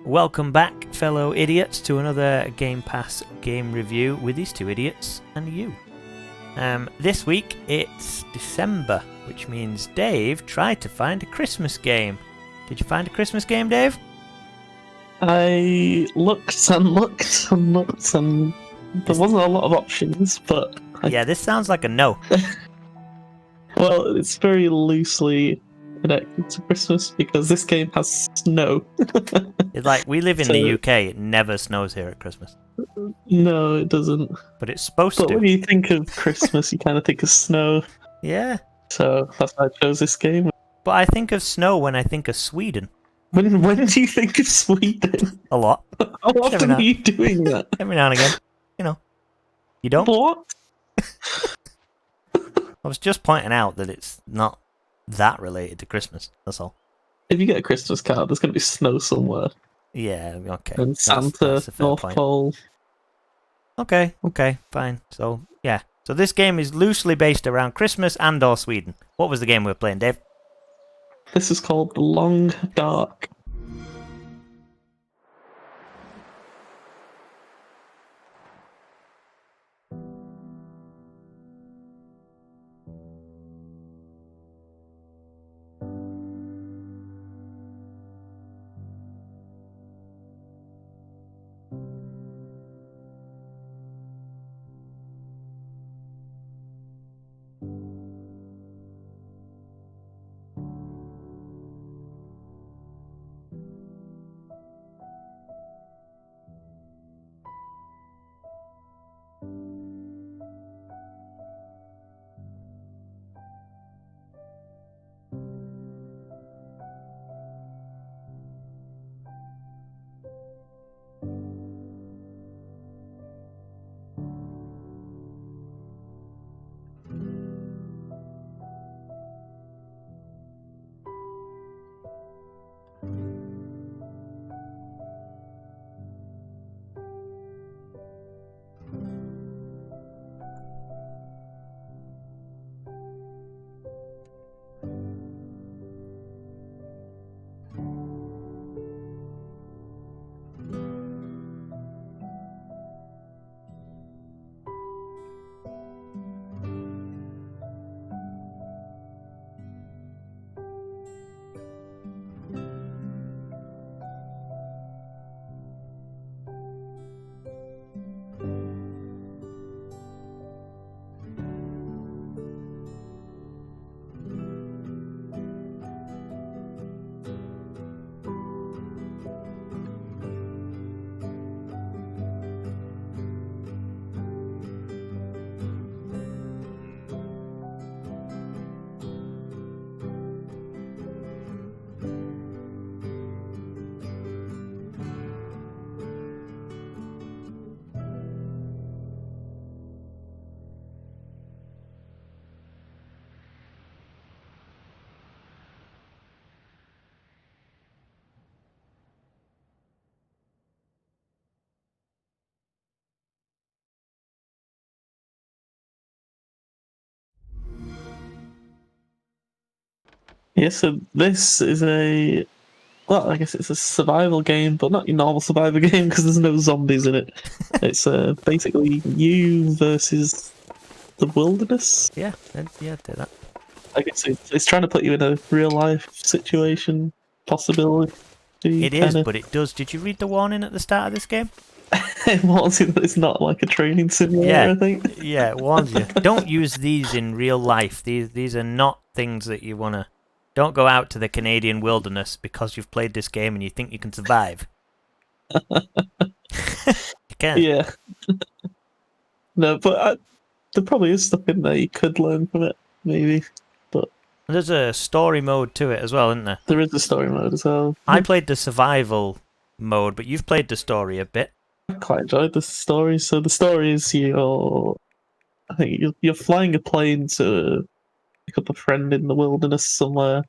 Welcome back, fellow idiots, to another Game Pass game review with these two idiots and you. This week it's December, which means Dave tried to find a Christmas game. Did you find a Christmas game, Dave? I looked and looked and looked, and there wasn't a lot of options, but... Yeah, this sounds like a no. Well, it's very loosely connected to Christmas, because this game has snow. It's like, we live in the UK, it never snows here at Christmas. No, it doesn't. But it's supposed But to. when you think of Christmas, you kind of think of snow. Yeah. So that's why I chose this game. But I think of snow when I think of Sweden. When do you think of Sweden? A lot. How often are you doing that? Every now and again. You know. You don't? What? I was just pointing out that it's not that related to Christmas, that's all. If you get a Christmas card, there's going to be snow somewhere. Yeah, okay. And Santa, that's a fair North point. Pole. Okay, fine. So, yeah. So this game is loosely based around Christmas and or Sweden. What was the game we were playing, Dave? This is called The Long Dark. Yeah, so this is well, I guess it's a survival game, but not your normal survival game because there's no zombies in it. It's basically you versus the wilderness. Yeah, do that. I guess it's trying to put you in a real life situation, possibility. It is, but it does. Did you read the warning at the start of this game? It warns you that it's not like a training simulator, Yeah. I think. Yeah, it warns you. Don't use these in real life. These are not things that you want to... Don't go out to the Canadian wilderness because you've played this game and you think you can survive. You can't. Yeah. No, but there probably is stuff in there you could learn from it, maybe. But There's a story mode to it as well, isn't there? there is a story mode as well. I played the survival mode, but you've played the story a bit. I quite enjoyed the story. So the story is I think you're flying a plane to pick up a friend in the wilderness somewhere,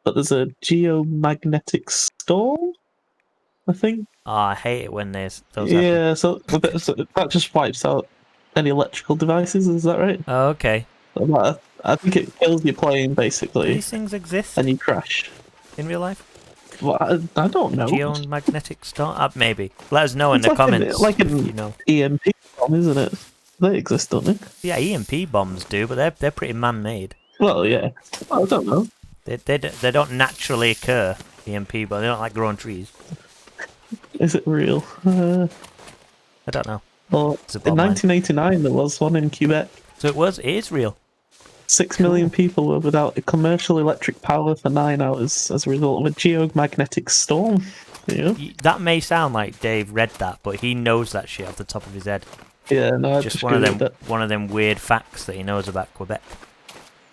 but there's a geomagnetic storm, I think. Oh, I hate it when those happen. Yeah, so that just wipes out any electrical devices, is that right? Oh, okay. I think it kills your plane, basically, These things exist and you crash. in real life? Well, I don't know. Geomagnetic storm? Maybe. Let us know in It's the like comments like if an you know. EMP bomb, isn't it? They exist, don't they? Yeah, EMP bombs do, but they're pretty man-made. Well, yeah. Well, I don't know. They don't naturally occur, EMP, but they don't like growing trees. Is it real? I don't know. Well, It's a in bomb line. 1989, there was one in Quebec. So it is real. 6 million people were without commercial electric power for 9 hours as a result of a geomagnetic storm. Yeah. That may sound like Dave read that, but he knows that shit off the top of his head. Yeah, no, I Just one of them weird facts that he knows about Quebec.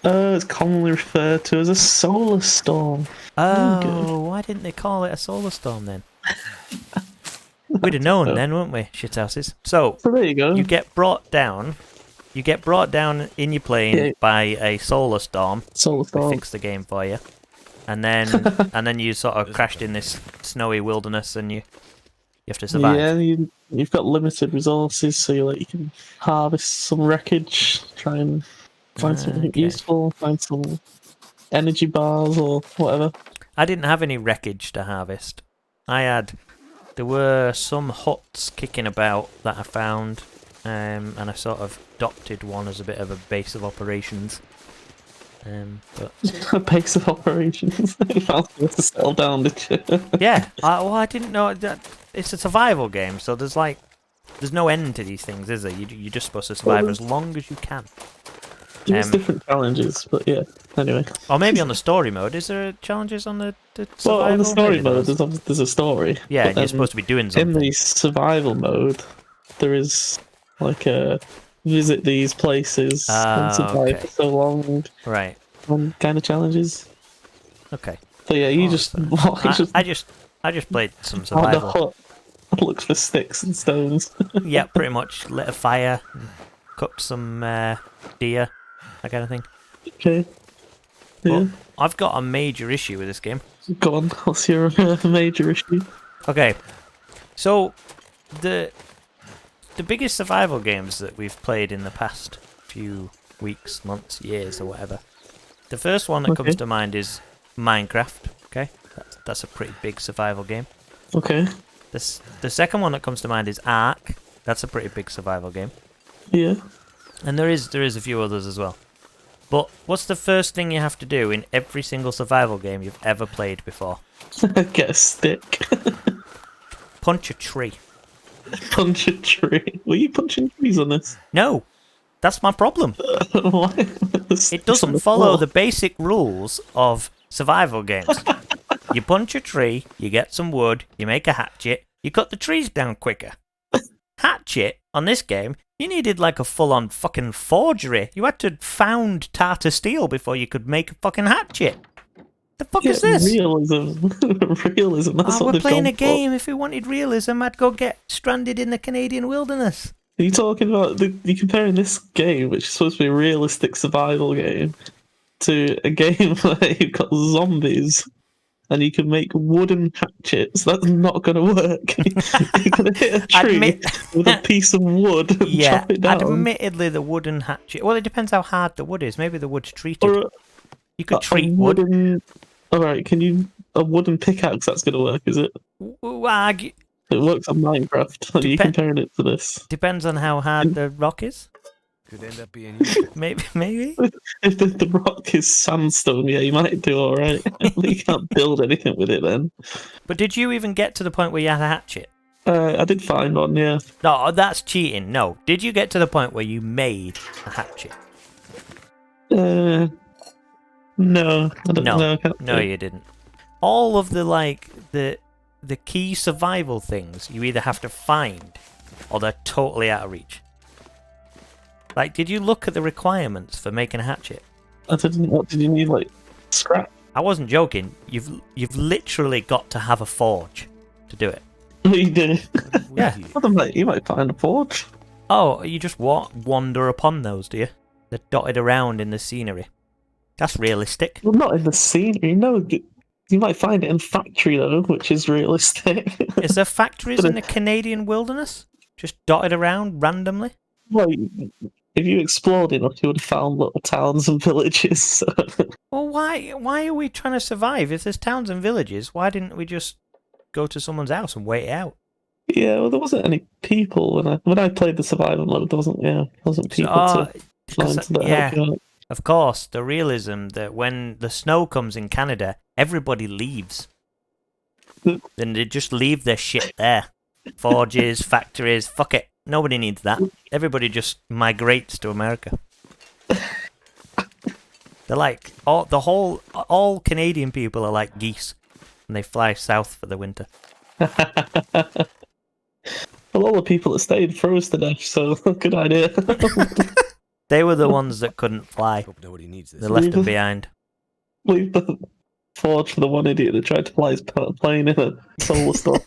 It's commonly referred to as a solar storm. Oh, why didn't they call it a solar storm then? We'd have known then, wouldn't we, shithouses? So there you go. You get brought down in your plane by a solar storm. Solar storm. We fix the game for you, and then you sort of crashed in this snowy wilderness, and you have to survive. Yeah, you've got limited resources, so you can harvest some wreckage, try and find something useful, find some energy bars or whatever. I didn't have any wreckage to harvest. There were some huts kicking about that I found, and I sort of adopted one as a bit of a base of operations. But a base of operations. You found somewhere to settle down, did you? Yeah. I didn't know that it's a survival game, so there's no end to these things, is there? You're just supposed to survive as long as you can. There's different challenges, but yeah. Anyway. Or maybe on the story mode. Is there challenges on the survival? Well, on the story mode, there's a story. Yeah, and you're supposed to be doing something. In the survival mode, there is like a visit these places and survive for so long. Right. Kind of challenges. Okay. So yeah, I just played some survival. The hut looks for sticks and stones. Yeah, pretty much. Lit a fire, cooked some deer, that kind of thing. Okay. Yeah. But I've got a major issue with this game. Go on. What's your major issue? Okay. So the biggest survival games that we've played in the past few weeks, months, years, or whatever. The first one that comes to mind is Minecraft. Okay, that's a pretty big survival game. Okay. The second one that comes to mind is Ark. That's a pretty big survival game. Yeah. And there is a few others as well. But what's the first thing you have to do in every single survival game you've ever played before? Get a stick. Punch a tree. Punch a tree? Were you punching trees on this? No. That's my problem. Why? It doesn't follow the basic rules of survival games. You punch a tree, you get some wood, you make a hatchet, you cut the trees down quicker. Hatchet, on this game, you needed like a full-on fucking forgery. You had to found Tartar steel before you could make a fucking hatchet. The fuck is this? Realism. Realism, that's what we're they've playing gone a game. If we wanted realism, I'd go get stranded in the Canadian wilderness. Are you talking about you're comparing this game, which is supposed to be a realistic survival game, to a game where you've got zombies and you can make wooden hatchets? That's not going to work. You're going to hit a tree with a piece of wood and chop it down. Admittedly, the wooden hatchet. Well, it depends how hard the wood is. Maybe the wood's treated. You could treat wood. All right, a wooden pickaxe? That's going to work, is it? It works on Minecraft. Are you comparing it to this? Depends on how hard the rock is. Could end up being maybe. If the rock is sandstone, yeah, you might do all right. You can't build anything with it then. But did you even get to the point where you had a hatchet? I did find one, yeah. No, that's cheating. No. Did you get to the point where you made a hatchet? No. I don't know. No, you didn't. All of the key survival things you either have to find or they're totally out of reach. Like, did you look at the requirements for making a hatchet? I didn't. What did you need, like scrap? I wasn't joking. You've literally got to have a forge to do it. You do. Yeah. You might find a forge. Oh, you just wander upon those, do you? They're dotted around in the scenery. That's realistic. Well, not in the scenery. No, you might find it in factory though, which is realistic. Is there factories in the Canadian wilderness? Just dotted around randomly? Well, if you explored enough, you would have found little towns and villages. So. Well, why are we trying to survive? If there's towns and villages, why didn't we just go to someone's house and wait it out? Yeah, well, there wasn't any people when I played the survival mode. There wasn't people to find to help you out. Of course, the realism that when the snow comes in Canada, everybody leaves. Then they just leave their shit there. Forges, factories, fuck it. Nobody needs that. Everybody just migrates to America. They're like, all Canadian people are like geese. And they fly south for the winter. Well, all the people that stayed froze to death, so good idea. They were the ones that couldn't fly. Hope nobody needs this. They left them behind. Leave the forge for the one idiot that tried to fly his plane in a solar storm.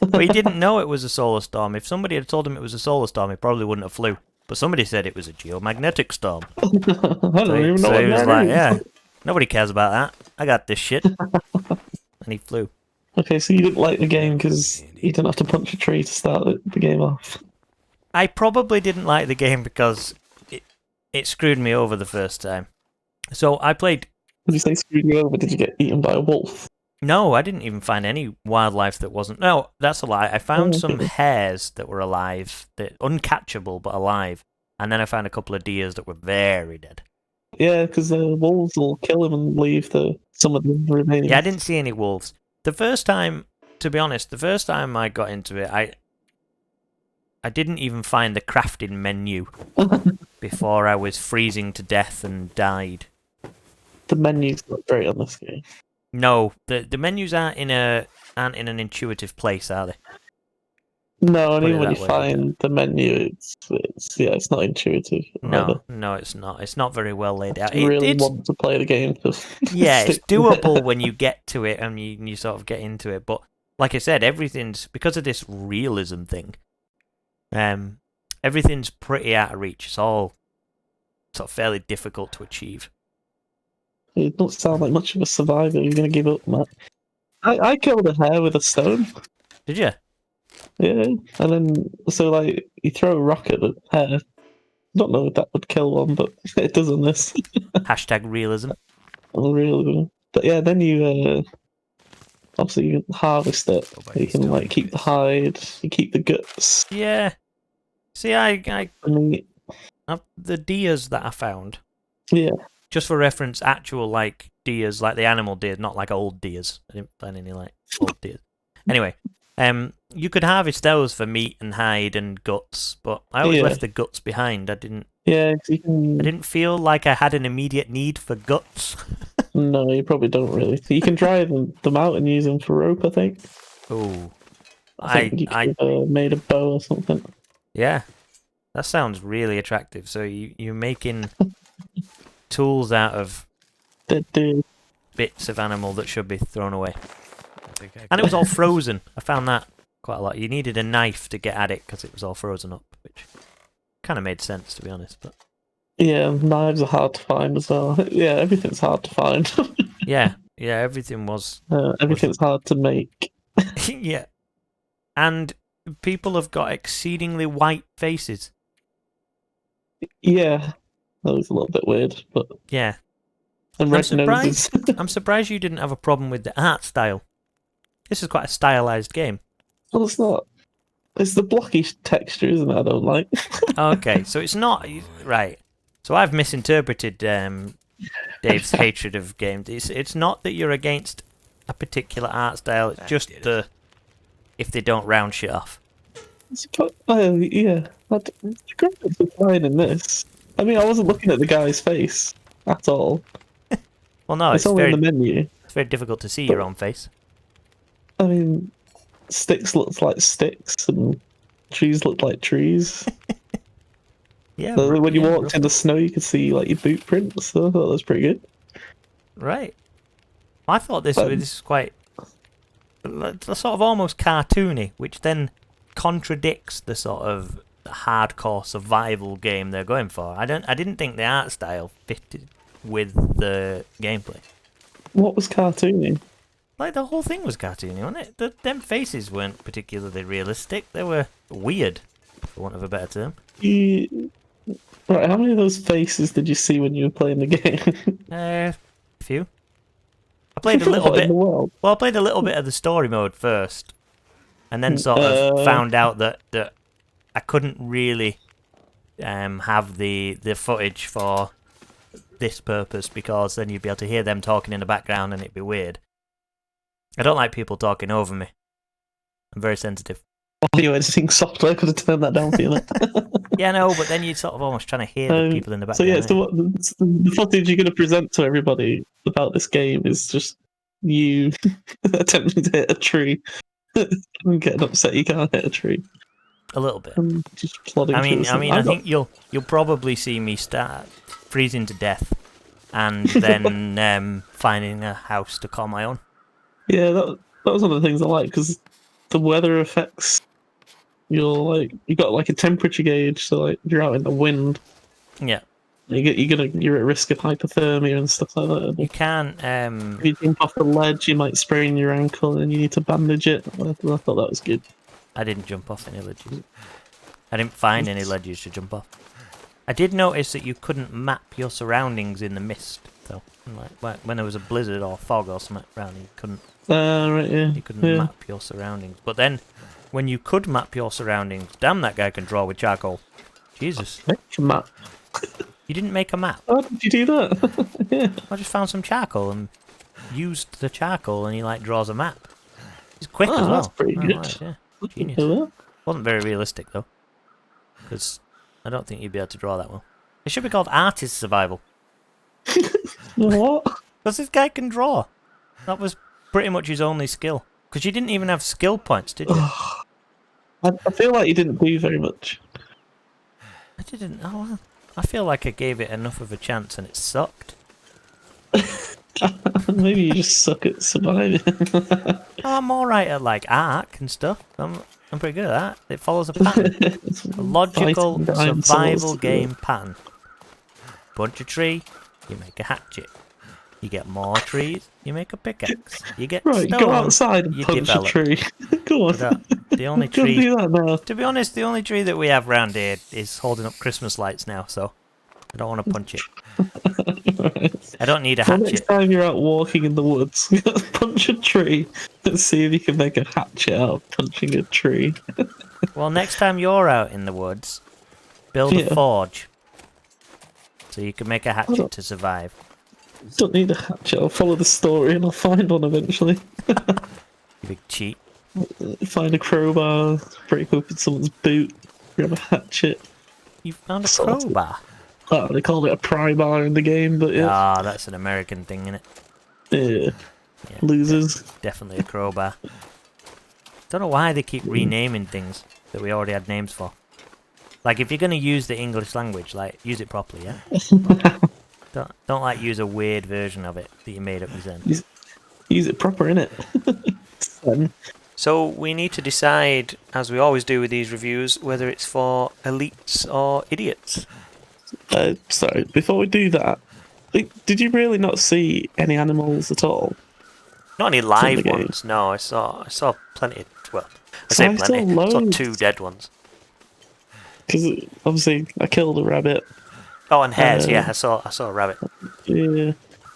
But he didn't know it was a solar storm. If somebody had told him it was a solar storm, he probably wouldn't have flew. But somebody said it was a geomagnetic storm. I don't even know so what he was that like, is. yeah, nobody cares about that. I got this shit. And he flew. Okay, so you didn't like the game because you didn't have to punch a tree to start the game off. I probably didn't like the game because it screwed me over the first time. So I played... Did you say screwed you over? Did you get eaten by a wolf? No, I didn't even find any wildlife that wasn't... No, that's a lie. I found some hares that were alive, that uncatchable but alive. And then I found a couple of deers that were very dead. Yeah, because the wolves will kill him and leave some of the remaining. Yeah, I didn't see any wolves. The first time, to be honest, I got into it, I didn't even find the crafting menu before I was freezing to death and died. The menu's not great on this game. No, the menus aren't in an intuitive place, are they? No, and Put it even when that you way, find the menu, it's not intuitive. No, it's not. It's not very well laid out. You really want to play the game. Yeah, it's doable when you get to it and you sort of get into it. But like I said, everything's because of this realism thing. Everything's pretty out of reach. It's all sort of fairly difficult to achieve. You don't sound like much of a survivor. You're going to give up, Matt. I killed a hare with a stone. Did you? Yeah, and then you throw a rock at the hare. I don't know if that would kill one, but it does on this. Hashtag realism. Realism. But yeah, then you obviously you can harvest it. You can keep the hide. You keep the guts. Yeah. See, I the deers that I found. Yeah. Just for reference, actual deers, like the animal deer, not like old deers. I didn't find any old deers. Anyway, you could harvest those for meat and hide and guts, but I always left the guts behind. I didn't. Yeah, you can. I didn't feel like I had an immediate need for guts. No, you probably don't really. You can dry them out and use them for rope, I think. Oh, I think you could have made a bow or something. Yeah, that sounds really attractive. So you're making tools out of bits of animal that should be thrown away. And it was all frozen. I found that quite a lot. You needed a knife to get at it because it was all frozen up, which kind of made sense, to be honest. But yeah, knives are hard to find as well. Yeah, everything's hard to find. yeah, everything was. Everything's hard to make. Yeah, and people have got exceedingly white faces. Yeah, that was a little bit weird, but yeah. And red noses. I'm surprised you didn't have a problem with the art style. This is quite a stylized game. Well, it's not. It's the blocky texture, isn't it? I don't like. Okay, so it's not right. So I've misinterpreted Dave's hatred of games. It's not that you're against a particular art style. It's just if they don't round shit off. Yeah, the graphics are fine in this. I mean, I wasn't looking at the guy's face at all. Well, no, it's only in the menu. It's very difficult to see your own face. I mean, sticks look like sticks, and trees look like trees. Yeah. So when you walked in the snow, you could see your boot prints. So I thought that was pretty good. Right. I thought this was quite sort of almost cartoony, which then contradicts the sort of hardcore survival game they're going for. I didn't think the art style fitted with the gameplay. What was cartoony? The whole thing was cartoony, wasn't it? Them faces weren't particularly realistic. They were weird, for want of a better term. Right, how many of those faces did you see when you were playing the game? A few. I played a little What in bit. the world? Well, I played a little bit of the story mode first, and then sort of found out that I couldn't really have the footage for this purpose because then you'd be able to hear them talking in the background and it'd be weird. I don't like people talking over me. I'm very sensitive. Audio editing software could have turned that down for you. Like. Yeah, no, but then you're sort of almost trying to hear the people in the So background. yeah, so the footage you're going to present to everybody about this game is just you attempting to hit a tree and getting upset you can't hit a tree. A little bit. And just plodding through this thing. I think you'll probably see me start freezing to death, and then finding a house to call my own. Yeah, that was one of the things I like because the weather affects your you got like a temperature gauge, so like if you're out in the wind, yeah, you're at risk of hypothermia and stuff like that. You can't. If you jump off the ledge, you might sprain your ankle and you need to bandage it. I thought that was good. I didn't jump off any ledges. I didn't find any ledges to jump off. I did notice that you couldn't map your surroundings in the mist, though. Like when there was a blizzard or fog or something around, you couldn't. Right, yeah. You couldn't map your surroundings. But then, when you could map your surroundings, damn, that guy can draw with charcoal. Jesus. Make a map. You didn't make a map. How did you do that? Yeah. I just found some charcoal and used the charcoal, and he draws a map. He's quick as well. That's pretty good. Right, yeah. Genius. Wasn't very realistic though, because I don't think you'd be able to draw that well. It should be called Artist Survival. What? Because this guy can draw. That was pretty much his only skill. Because you didn't even have skill points, did you? I feel like you didn't do very much. I didn't. Oh, I feel like I gave it enough of a chance and it sucked. Maybe you just suck at surviving. Oh, I'm alright at arc and stuff. I'm pretty good at that. It follows a pattern. A logical survival game pattern. Bunch of tree, you make a hatchet. You get more trees, you make a pickaxe. You get right, stone, go outside and you punch develop. a tree. Go on. The only Go tree. do that now. To be honest, the only tree that we have round here is holding up Christmas lights now, so I don't want to punch it. Right. I don't need a Well, hatchet. next time you're out walking in the woods, punch a tree and see if you can make a hatchet out of punching a tree. Well, next time you're out in the woods, build a forge. So you can make a hatchet to survive. Don't need a hatchet, I'll follow the story and I'll find one eventually. You big cheat. Find a crowbar, break open someone's boot, grab a hatchet. You found a crowbar? Oh, they called it a pry bar in the game, but yeah. Ah, that's an American thing, innit? Yeah. Losers. Definitely a crowbar. Don't know why they keep renaming things that we already had names for. Like, if you're going to use the English language, use it properly, yeah? Don't use a weird version of it that you made up then. Use it proper, innit? So we need to decide, as we always do with these reviews, whether it's for elites or idiots. Sorry, before we do that, did you really not see any animals at all? Not any live ones, no. I saw plenty. Well, I say plenty. I saw 2 dead ones. Because obviously I killed a rabbit. Oh, and hares. Yeah, I saw a rabbit. Yeah,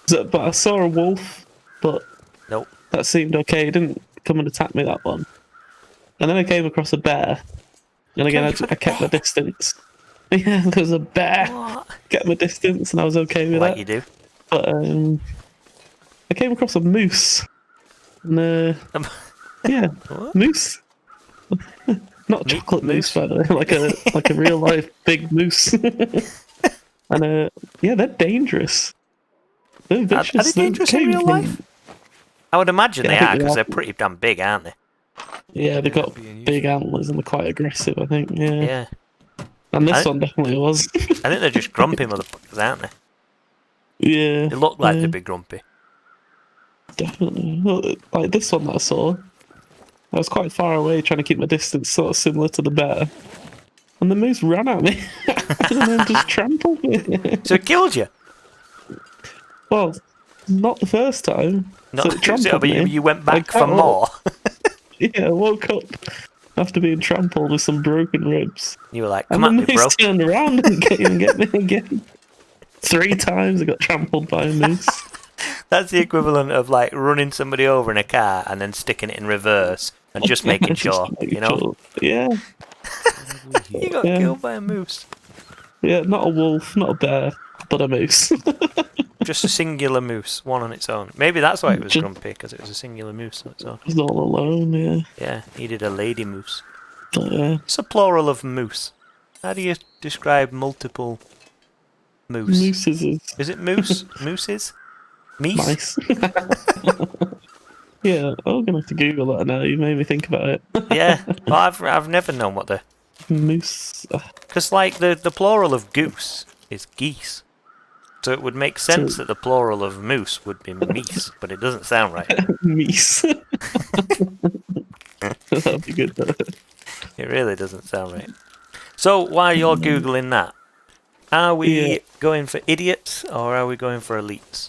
but I saw a wolf, but nope. That seemed okay. It didn't come and attack me, that one. And then I came across a bear, and again I kept my distance. Yeah, there was a bear. What? Kept my distance, and I was okay with that. Like you do. But I came across a moose. And yeah, What? moose. Not a chocolate moose, by the way, like a real life big moose. And yeah, they're dangerous. They're vicious. Are they dangerous in real life? I would imagine they are, because they're pretty damn big, aren't they? Yeah, they've got big antlers and they're quite aggressive, I think. Yeah. And this one definitely was. I think they're just grumpy motherfuckers, aren't they? Yeah. They look like they'd be grumpy. Definitely. Well, like this one that I saw, I was quite far away trying to keep my distance, sort of similar to the bear. And the moose ran at me and then just trampled me. So it killed you? Well, not the first time. No, so it trampled me. you went back for more? Yeah, I woke up after being trampled with some broken ribs. You were like, And come at the me, bro. moose turned around and came and get me again. 3 times I got trampled by a moose. That's the equivalent of like running somebody over in a car and then sticking it in reverse and just making sure, you know? Sure. Yeah. You got killed by a moose. Yeah, not a wolf, not a bear, but a moose. Just a singular moose, one on its own. Maybe that's why it was Just- grumpy, because it was a singular moose on its own. It's all alone, yeah. Yeah, needed a lady moose. But, yeah. It's a plural of moose. How do you describe multiple moose? Mooses Is it moose? Mooses? Meese? mice. Yeah, I'm gonna have to Google that now. You made me think about it. Yeah, well, I've never known what the... Moose. Because, like, the plural of goose is geese. So it would make sense that the plural of moose would be meese, but it doesn't sound right. Meese. That'd be good though. It really doesn't sound right. So while you're Googling that, are we going for idiots or are we going for elites?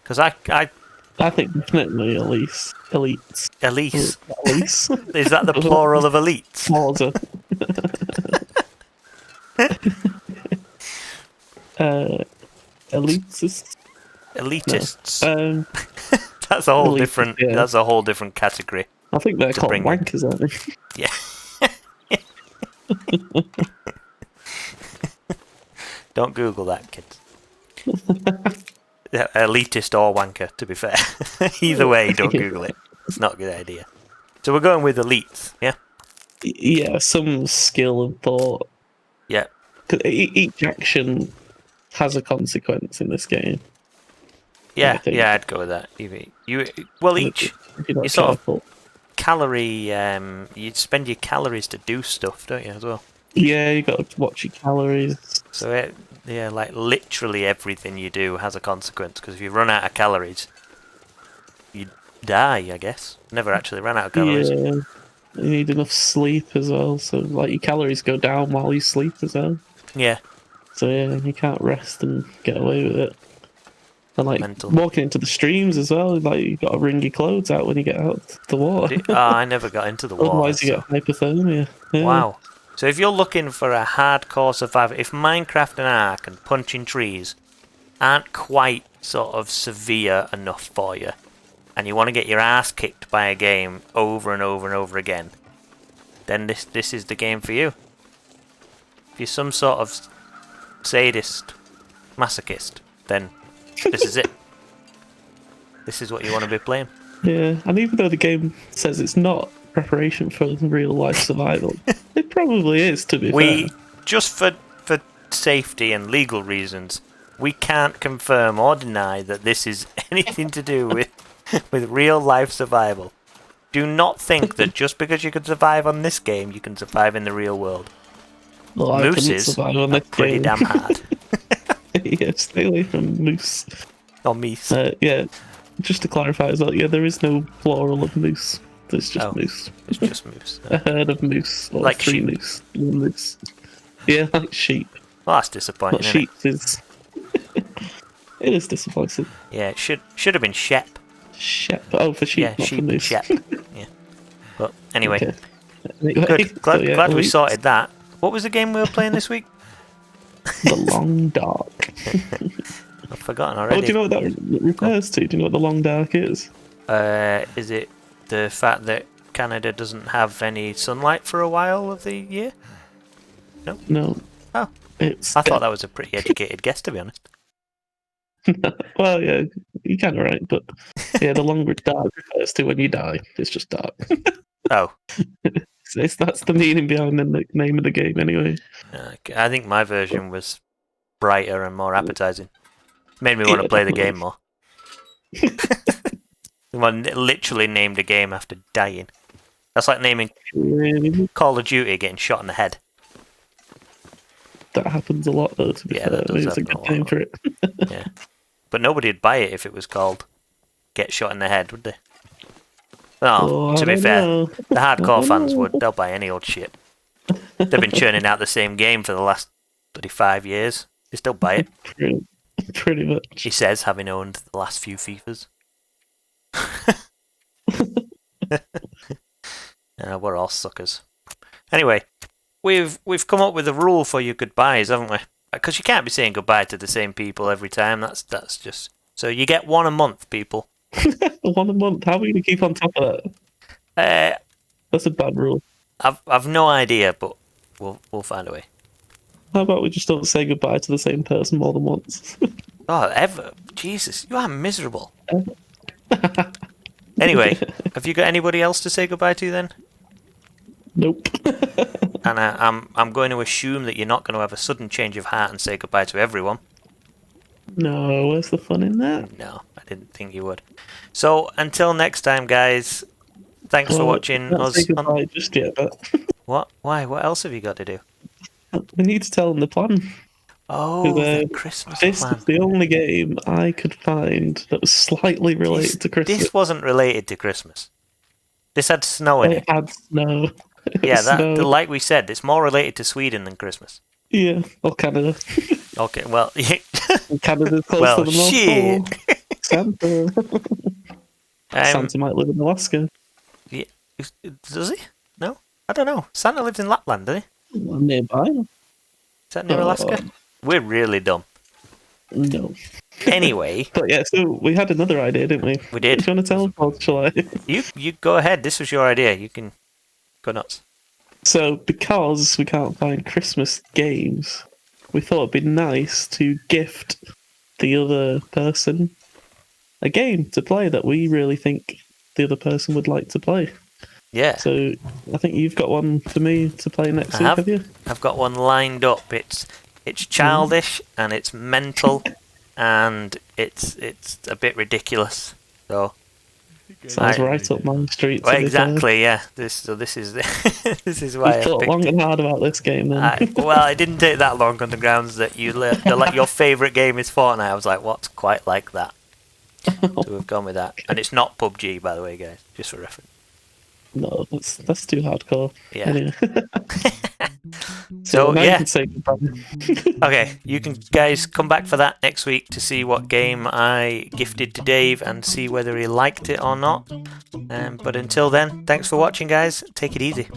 Because I think definitely Elise. Elites. Elise. Elise. Is that the plural of elites? Plauser. Elitists. Elitists. No. That's a whole elitist, different. yeah. That's a whole different category. I think they're To called bring in. wankers, aren't they? Yeah. Don't Google that, kids. Yeah, elitist or wanker, to be fair. Either way, don't Google it. It's not a good idea. So we're going with elites, yeah? Yeah, some skill and thought. Yeah. 'Cause each action has a consequence in this game. Yeah, I think. yeah, I'd go with that. Well, each If you're not you sort of careful. calorie, you spend your calories to do stuff, don't you, as well? Yeah, you got to watch your calories. So yeah, like literally everything you do has a consequence. Because if you run out of calories, you die. I guess. Never actually ran out of calories. Yeah, you need enough sleep as well. So like your calories go down while you sleep as well. Yeah. So yeah, you can't rest and get away with it. And like Mental. walking into the streams as well, like you got to wring your clothes out when you get out of the water. I never got into the water. Otherwise, you so- get hypothermia. Yeah. Wow. So if you're looking for a hardcore survivor, if Minecraft and Ark and punching trees aren't quite sort of severe enough for you, and you want to get your ass kicked by a game over and over and over again, then this is the game for you. If you're some sort of sadist, masochist, then this is it. This is what you want to be playing. Yeah, and even though the game says it's not preparation for real life survival, it probably is, to be fair. Just for safety and legal reasons, we can't confirm or deny that this is anything to do with real life survival. Do not think that just because you can survive on this game, you can survive in the real world. Well, I couldn't Mooses survive on are this pretty game. damn hard. Yeah, stay away from moose. Or meese. Yeah, just to clarify as well, yeah, there is no plural of moose. There's just moose. It's just moose. A herd of moose, or Like 3 sheep. moose. 1 moose. Yeah, like sheep. Well, that's disappointing, Not isn't sheep is. It is disappointing. it? Yeah, it should have been shep. Shep. Oh, for sheep, Yeah, not sheep for and moose. shep. Yeah. But anyway, Okay. Anyway, good. Glad, so yeah, glad we elites, sorted that. What was the game we were playing this week? The Long Dark. I've forgotten Oh, already. do you know what that refers to? Do you know what the Long Dark is? Is it the fact that Canada doesn't have any sunlight for a while of the year? No. Oh. It's I thought that was a pretty educated guess, to be honest. well, yeah, you're kind of right, but yeah, the Long Dark refers to when you die. It's just dark. Oh, That's the meaning behind the name of the game, anyway. I think my version was brighter and more appetizing. Made me want to Yeah, play the definitely. game more. Someone literally named a game after dying. That's like naming Really? Call of Duty getting shot in the head. That happens a lot, though, to be Yeah, fair. that I mean, does it's a happen a good lot, name though. for it. Yeah. But nobody would buy it if it was called Get Shot in the Head, would they? Oh, Oh, to I be don't fair, know. the hardcore don't fans know. would. They'll buy any old shit. They've been churning out the same game for the last 35 years. They still buy it. Pretty much. He says, having owned the last few FIFAs. We're all suckers. Anyway, we've come up with a rule for your goodbyes, haven't we? Because you can't be saying goodbye to the same people every time. That's just so you get one a month, people. 1 a month. How are we going to keep on top of that? That's a bad rule. I've no idea, but we'll find a way. How about we just don't say goodbye to the same person more than once? Oh, ever? Jesus, you are miserable. Anyway, have you got anybody else to say goodbye to then? Nope. And I'm going to assume that you're not going to have a sudden change of heart and say goodbye to everyone. No, where's the fun in that? No, I didn't think you would. So until next time, guys. Thanks for watching us. Say goodbye just yet, but What? Why? What else have you got to do? we need to tell them the plan. Oh, the Christmas This plan. is the only game I could find that was slightly related to Christmas. This wasn't related to Christmas. This had snow in it. It had snow. Yeah, Snow. like we said, it's more related to Sweden than Christmas. Yeah, or Canada. Okay, well, Canada's close well, to the North shit. Pole. Santa. Santa might live in Alaska. Yeah, does he? No, I don't know. Santa lives in Lapland, doesn't he? Nearby. Is that near Alaska? We're really dumb. No. Anyway. But yeah, so we had another idea, didn't we? We did. Do you want to tell us, or shall I? You go ahead. This was your idea. You can go nuts. So, because we can't find Christmas games, we thought it'd be nice to gift the other person a game to play that we really think the other person would like to play. Yeah. So, I think you've got one for me to play next week, have you? I've got one lined up. It's childish and it's mental and it's a bit ridiculous. So sounds right up my street. Well, exactly, yeah. This is this is why I thought long and hard about this game. Then. Well, it didn't take that long on the grounds that your favourite game is Fortnite. I was like, what's quite like that? So we've gone with that, and it's not PUBG, by the way, guys. Just for reference. No, that's too hardcore. Yeah. Anyway. So now yeah. you can say goodbye. Okay, you can guys come back for that next week to see what game I gifted to Dave and see whether he liked it or not. But until then, thanks for watching, guys. Take it easy.